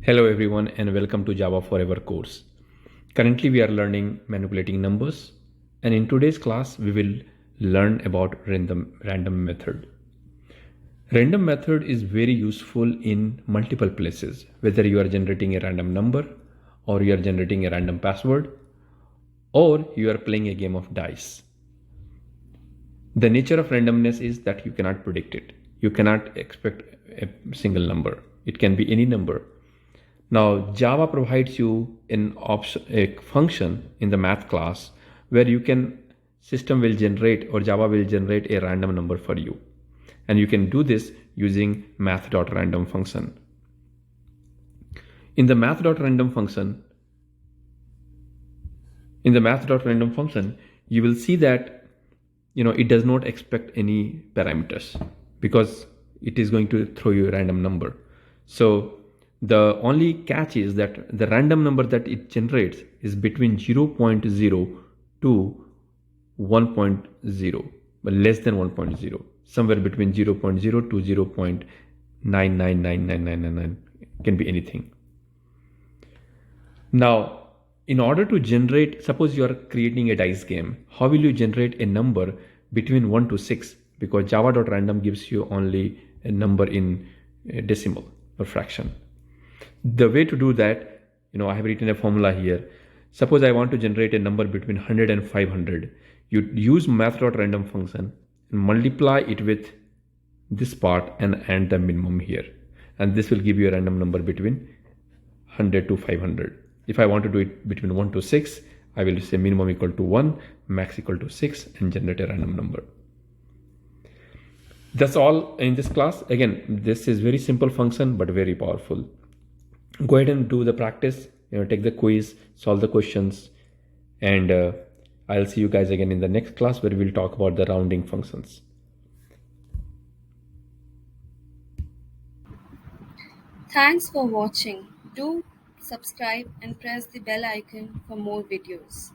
Hello everyone and welcome to Java Forever course. Currently we are learning manipulating numbers, and in today's class we will learn about random method. Random method is very useful in multiple places, whether you are generating a random number or you are generating a random password or you are playing a game of dice. The nature of randomness is that you cannot predict it. You cannot expect a single number. It can be any number. Now, Java provides you a function in the math class where system will generate or Java will generate a random number for you. And you can do this using math.random function. In the math.random function, you will see that it does not expect any parameters because it is going to throw you a random number. So the only catch is that the random number that it generates is between 0.0 to 1.0, but less than 1.0, somewhere between 0.0 to 0.9999999, can be anything. Now, in order to generate, suppose you are creating a dice game, how will you generate a number between 1 to 6? Because java.random gives you only a number in decimal or fraction. The way to do that, I have written a formula here. Suppose I want to generate a number between 100 and 500. You use math.random function and multiply it with this part and add the minimum here. And this will give you a random number between 100 to 500. If I want to do it between 1 to 6, I will say minimum equal to 1, max equal to 6, and generate a random number. That's all in this class. Again, this is very simple function, but very powerful. Go ahead and do the practice, take the quiz, solve the questions, and I'll see you guys again in the next class where we'll talk about the rounding functions. Thanks for watching. Do subscribe and press the bell icon for more videos.